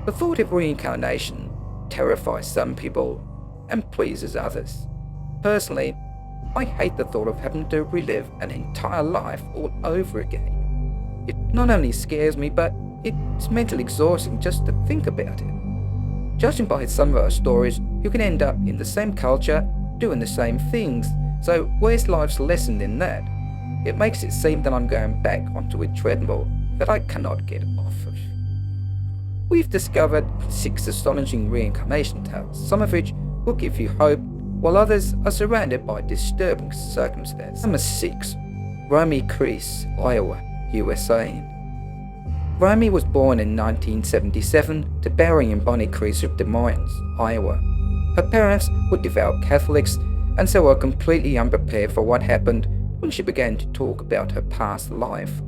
The thought of reincarnation terrifies some people and pleases others. Personally, I hate the thought of having to relive an entire life all over again. It not only scares me, but it's mentally exhausting just to think about it. Judging by some of our stories, you can end up in the same culture, doing the same things, so where's life's lesson in that? It makes it seem that I'm going back onto a treadmill that I cannot get off of. We've discovered 6 astonishing reincarnation tales, some of which will give you hope, while others are surrounded by disturbing circumstances. Number 6. Romy Crease, Iowa, USA. Romy was born in 1977 to Barry and Bonnie Crease of Des Moines, Iowa. Her parents were devout Catholics and so were completely unprepared for what happened when she began to talk about her past life.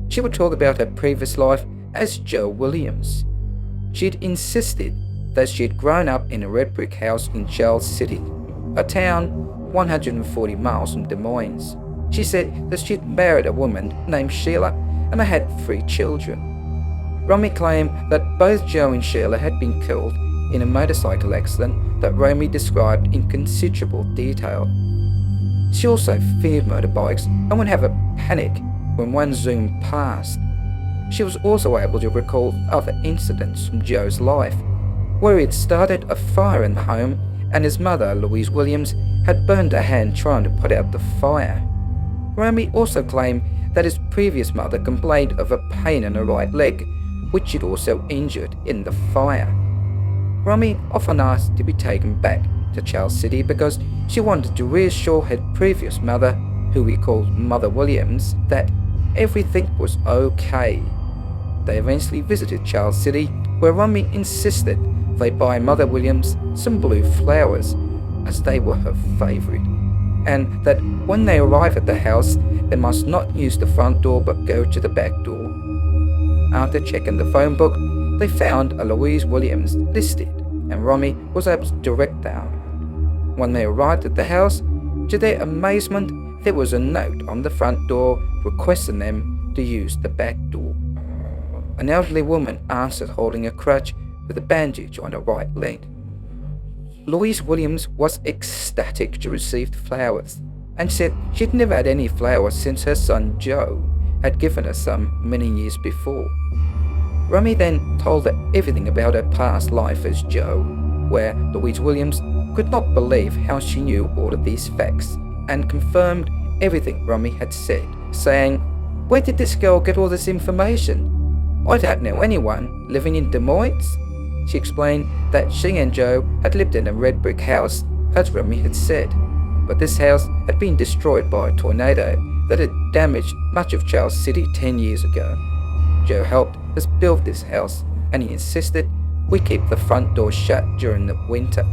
She would talk about her previous life as Jo Williams. She'd insisted that she'd grown up in a red brick house in Charles City, a town 140 miles from Des Moines. She said that she'd married a woman named Sheila and they had 3 children. Romy claimed that both Jo and Sheila had been killed in a motorcycle accident that Romy described in considerable detail. She also feared motorbikes and would have a panic when one zoomed past. She was also able to recall other incidents from Joe's life, where he had started a fire in the home and his mother, Louise Williams, had burned her hand trying to put out the fire. Romy also claimed that his previous mother complained of a pain in her right leg, which she'd also injured in the fire. Romy often asked to be taken back to Charles City because she wanted to reassure her previous mother, who he called Mother Williams, that everything was okay. They eventually visited Charles City, where Romy insisted they buy Mother Williams some blue flowers, as they were her favourite, and that when they arrive at the house, they must not use the front door but go to the back door. After checking the phone book, they found a Louise Williams listed, and Romy was able to direct them. When they arrived at the house, to their amazement, there was a note on the front door requesting them to use the back door. An elderly woman answered holding a crutch with a bandage on her right leg. Louise Williams was ecstatic to receive the flowers and said she'd never had any flowers since her son Joe had given her some many years before. Romy then told her everything about her past life as Joe, where Louise Williams could not believe how she knew all of these facts and confirmed everything Romy had said, saying, "Where did this girl get all this information? I don't know anyone living in Des Moines." She explained that she and Joe had lived in a red brick house, as Romy had said, but this house had been destroyed by a tornado that had damaged much of Charles City 10 years ago. Joe helped us build this house, and he insisted we keep the front door shut during the winter.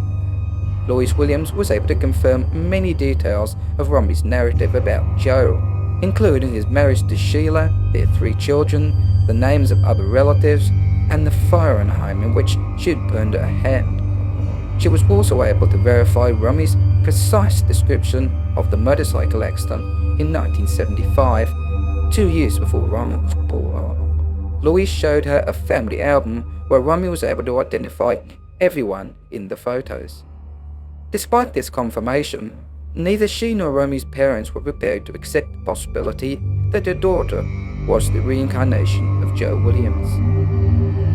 Louise Williams was able to confirm many details of Romy's narrative about Joe, including his marriage to Sheila, their 3 children, the names of other relatives, and the fire in the home in which she had burned her hand. She was also able to verify Romy's precise description of the motorcycle accident in 1975, 2 years before Romy was born. Louise showed her a family album where Romy was able to identify everyone in the photos. Despite this confirmation, neither she nor Romy's parents were prepared to accept the possibility that their daughter was the reincarnation of Jo Williams.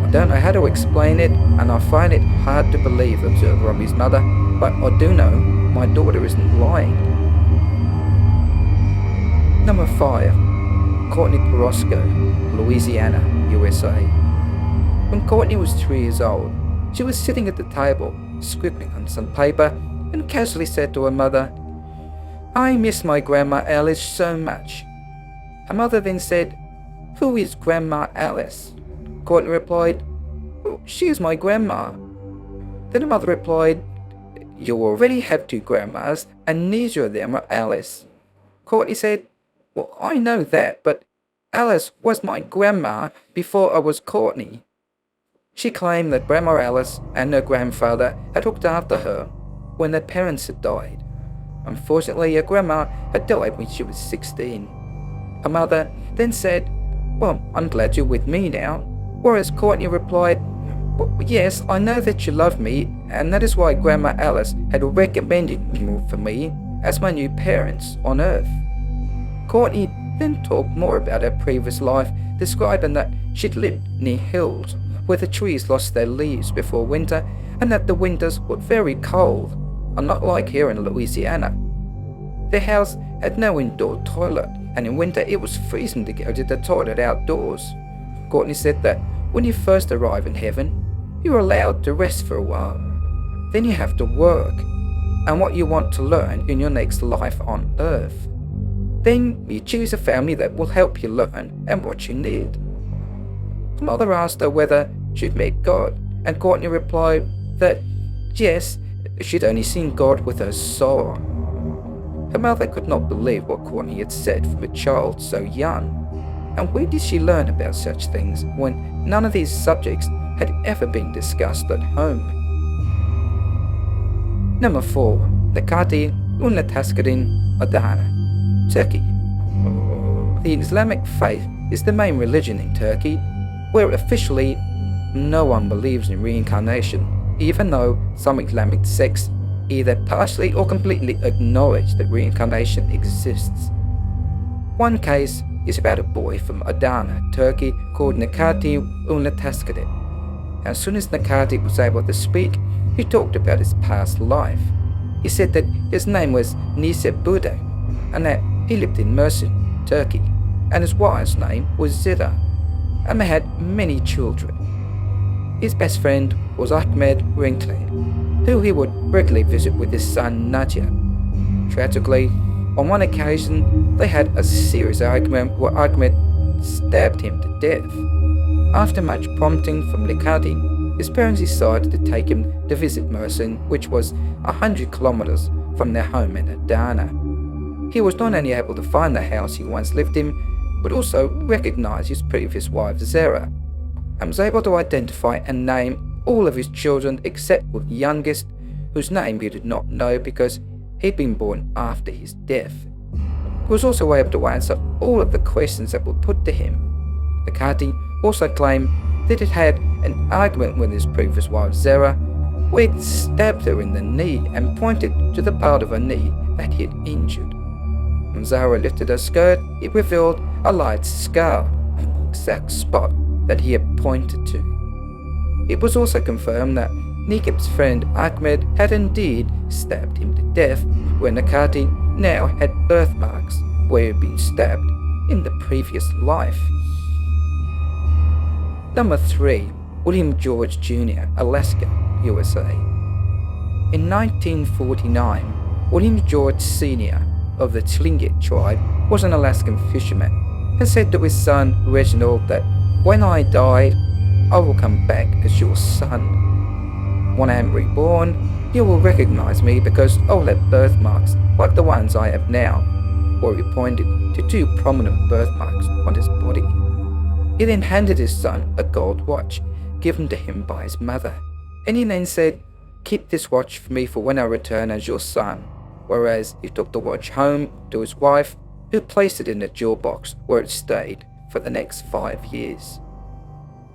"I don't know how to explain it, and I find it hard to believe," observed Romy's mother, "but I do know my daughter isn't lying." Number 5. Courtney Perosco, Louisiana, USA. When Courtney was 3 years old, she was sitting at the table, scribbling on some paper, and casually said to her mother, "I miss my Grandma Alice so much." Her mother then said, "Who is Grandma Alice?" Courtney replied, "Well, she is my grandma." Then her mother replied, "You already have 2 grandmas, and neither of them are Alice." Courtney said, "Well, I know that, but Alice was my grandma before I was Courtney." She claimed that Grandma Alice and her grandfather had looked after her when their parents had died. Unfortunately, her grandma had died when she was 16. Her mother then said, "Well, I'm glad you're with me now," whereas Courtney replied, But yes, I know that you love me, and that is why Grandma Alice had recommended you for me as my new parents on Earth. Courtney then talked more about her previous life, describing that she'd lived near hills where the trees lost their leaves before winter and that the winters were very cold, unlike like here in Louisiana. Their house had no indoor toilet, and in winter it was freezing to go to the toilet outdoors. Courtney said that when you first arrive in heaven, you're allowed to rest for a while. Then you have to work and what you want to learn in your next life on Earth. Then you choose a family that will help you learn and what you need. Her mother asked her whether she'd met God, and Courtney replied that yes, she'd only seen God with her soul. Her mother could not believe what Courtney had said from a child so young. And where did she learn about such things when none of these subjects had ever been discussed at home? Number 4. Nakati Unataskadin Adana, Turkey. The Islamic faith is the main religion in Turkey, where officially no one believes in reincarnation, even though some Islamic sects either partially or completely acknowledge that reincarnation exists. One case is about a boy from Adana, Turkey, called Nakati Unataskadin. As soon as Nakati was able to speak, he talked about his past life. He said that his name was Nise Buddha, and that he lived in Mersin, Turkey, and his wife's name was Zira, and they had many children. His best friend was Ahmed REINCARNATED, who he would regularly visit with his son Nadia. Tragically, on one occasion, they had a serious argument where Ahmed stabbed him to death. After much prompting from Nakati, his parents decided to take him to visit Mersin, which was 100 kilometers from their home in Adana. He was not only able to find the house he once lived in, but also recognize his previous wife Zara, and was able to identify and name all of his children except for the youngest, whose name he did not know because he'd been born after his death. He was also able to answer all of the questions that were put to him. Nakati also claimed that he had an argument with his previous wife Zara, where he'd stabbed her in the knee and pointed to the part of her knee that he had injured. When Zara lifted her skirt, it revealed a light scar on the exact spot that he had pointed to. It was also confirmed that Nikib's friend Ahmed had indeed stabbed him to death, where Nakati now had birthmarks where he had been stabbed in the previous life. Number 3. William George Jr., Alaska, USA. In 1949, William George Sr. of the Tlingit tribe was an Alaskan fisherman and said to his son Reginald that, "When I die, I will come back as your son. When I am reborn, you will recognize me because I will have birthmarks like the ones I have now," where he pointed to 2 prominent birthmarks on his body. He then handed his son a gold watch given to him by his mother, and he then said, "Keep this watch for me for when I return as your son," whereas he took the watch home to his wife, who placed it in a jewel box where it stayed for the next 5 years.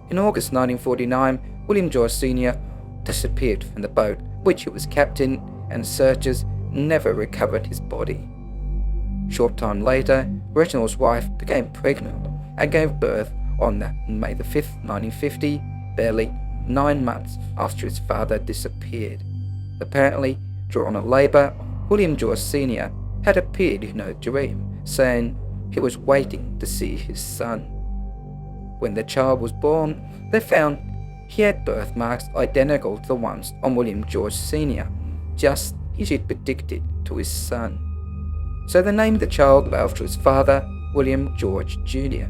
In August 1949, William George Sr. disappeared from the boat which he was captain, and searchers never recovered his body. Short time later, Reginald's wife became pregnant and gave birth on May 5th, 1950, barely 9 months after his father disappeared. Apparently, during a labour, William George Sr. had appeared in a dream, saying he was waiting to see his son. When the child was born, they found he had birthmarks identical to the ones on William George Sr., just as he'd predicted to his son. So they named the child after his father, William George Jr.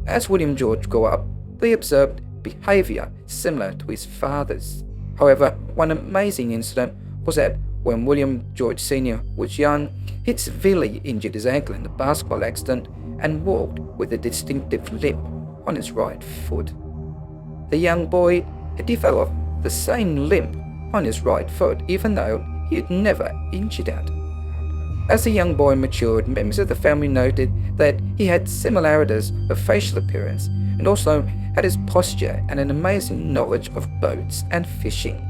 As William George grew up, they observed behaviour similar to his father's. However, one amazing incident was that when William George Sr. was young, he'd severely injured his ankle in a basketball accident and walked with a distinctive limp on his right foot. The young boy had developed the same limp on his right foot, even though he had never injured it. As the young boy matured, members of the family noted that he had similarities of facial appearance and also had his posture and an amazing knowledge of boats and fishing.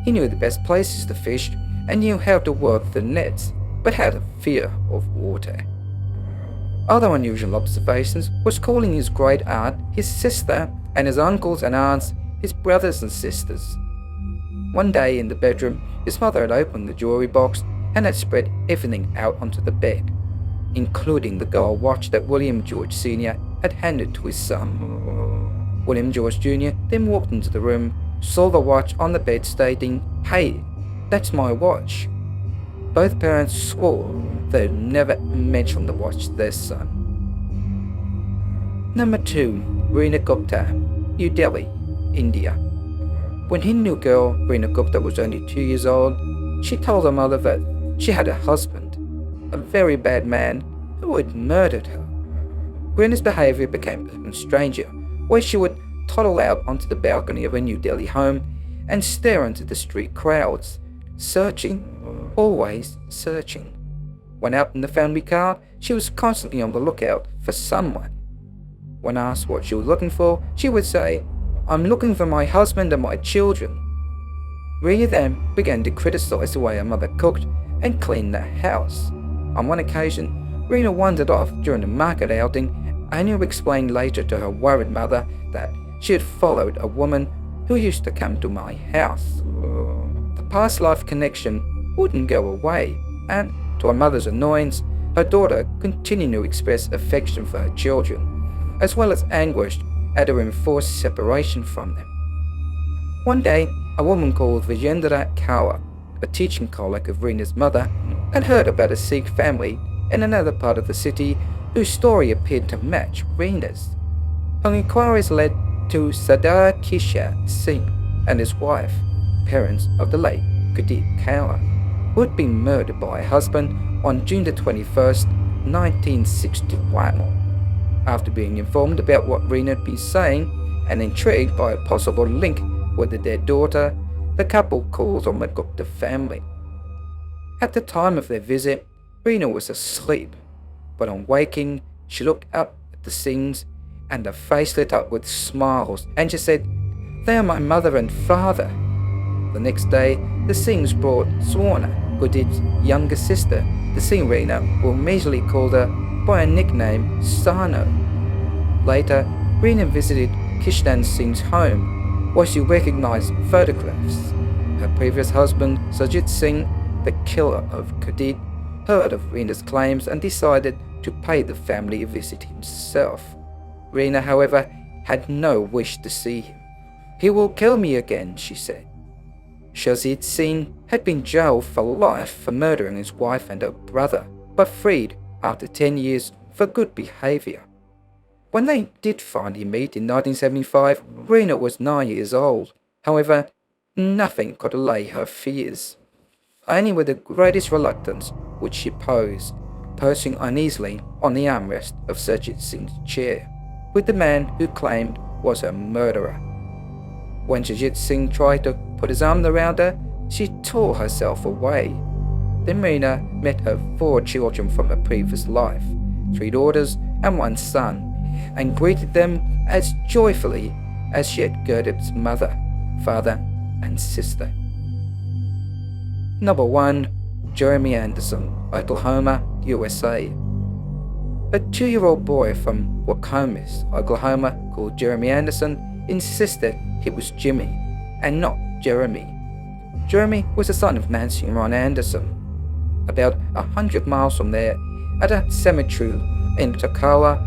He knew the best places to fish and knew how to work the nets, but had a fear of water. Other unusual observations was calling his great aunt his sister and his uncles and aunts his brothers and sisters. One day in the bedroom, his mother had opened the jewelry box and had spread everything out onto the bed, including the gold watch that William George Sr. had handed to his son. William George Jr. then walked into the room, saw the watch on the bed stating, "Hey, that's my watch." Both parents swore they'd never mention the watch to their son. Number 2. Reena Gupta, New Delhi, India. When his new girl, Reena Gupta, was only 2 years old, she told her mother that she had a husband, a very bad man who had murdered her. Reena's behaviour became even stranger, where she would toddle out onto the balcony of her New Delhi home and stare into the street crowds, searching, always searching. When out in the family car, she was constantly on the lookout for someone. When asked what she was looking for, she would say, "I'm looking for my husband and my children." Reena then began to criticise the way her mother cooked and cleaned the house. On one occasion, Reena wandered off during a market outing and who explained later to her worried mother that she had followed a woman who used to come to my house. The past life connection wouldn't go away, and to her mother's annoyance, her daughter continued to express affection for her children, as well as anguish at her enforced separation from them. One day, a woman called Vijendra Kaur, a teaching colleague of Reena's mother, had heard about a Sikh family in another part of the city whose story appeared to match Reena's. Her inquiries led to Sardar Kishore Singh and his wife, parents of the late Gurdeep Kaur, who had been murdered by her husband on June the 21st, 1961. After being informed about what Reena had been saying and intrigued by a possible link with the dead daughter, the couple called on the Gupta family. At the time of their visit, Reena was asleep, but on waking, she looked up at the Singhs and her face lit up with smiles and she said, "They are my mother and father." The next day, the Singhs brought Swarna, Gurdeep's younger sister, to see Reena, who immediately called her by a nickname Sano. Later, Reena visited Kishore Singh's home, where she recognized photographs. Her previous husband, Sajit Singh, the killer of Gurdeep, heard of Reena's claims and decided to pay the family a visit himself. Reena, however, had no wish to see him. "He will kill me again," she said. Sajit Singh had been jailed for life for murdering his wife and her brother, but freed after 10 years for good behaviour. When they did finally meet in 1975, Reena was 9 years old. However, nothing could allay her fears. Only with the greatest reluctance would she pose, perching uneasily on the armrest of Sajit Singh's chair, with the man who claimed was her murderer. When Sajit Singh tried to put his arm around her, she tore herself away. Then Reena met her 4 children from her previous life, 3 daughters and 1 son, and greeted them as joyfully as she had Gurdeep's mother, father and sister. Number 1. Jeremy Anderson, Oklahoma, USA. A 2-year-old boy from Wacomas, Oklahoma, called Jeremy Anderson, insisted he was Jimmy and not Jeremy. Jeremy was the son of Nancy and Ron Anderson. About 100 miles from there, at a cemetery in Toccoa,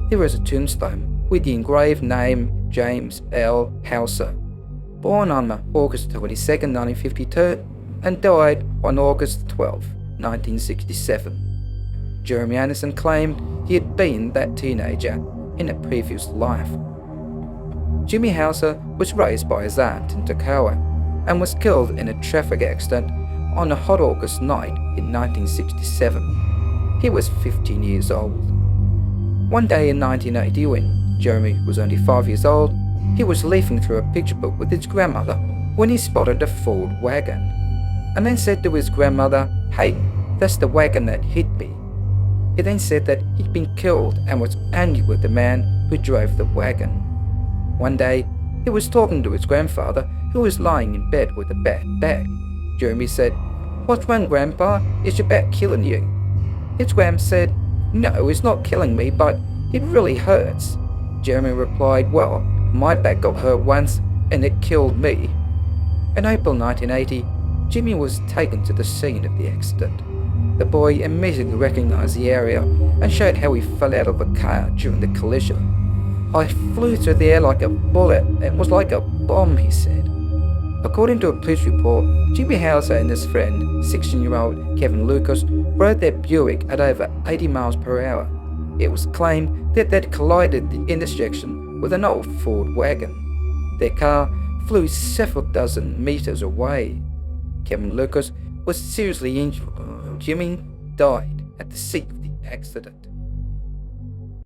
there is a tombstone with the engraved name James L. Hauser, born on August 22, 1952, and died on August 12, 1967. Jeremy Anderson claimed he had been that teenager in a previous life. Jimmy Hauser was raised by his aunt in Toccoa and was killed in a traffic accident on a hot August night in 1967. He was 15 years old. One day in 1980, when Jeremy was only 5 years old, he was leafing through a picture book with his grandmother when he spotted a Ford wagon. A man said to his grandmother, "Hey, "That's the wagon that hit me." He then said that he'd been killed and was angry with the man who drove the wagon. One day, he was talking to his grandfather, who was lying in bed with a bad back. Jeremy said, "What's wrong, Grandpa? Is your back killing you?" His grand said, "No, it's not killing me, but it really hurts." Jeremy replied, "Well, my back got hurt once, and it killed me." In April 1980, Jimmy was taken to the scene of the accident. The boy immediately recognized the area and showed how he fell out of the car during the collision. "I flew through the air like a bullet. It was like a bomb," he said. According to a police report, Jimmy Hauser and his friend, 16-year-old Kevin Lucas, rode their Buick at over 80 miles per hour. It was claimed that they'd collided the intersection with an old Ford wagon. Their car flew several dozen meters away. Kevin Lucas was seriously injured. Jimmy died at the scene of the accident.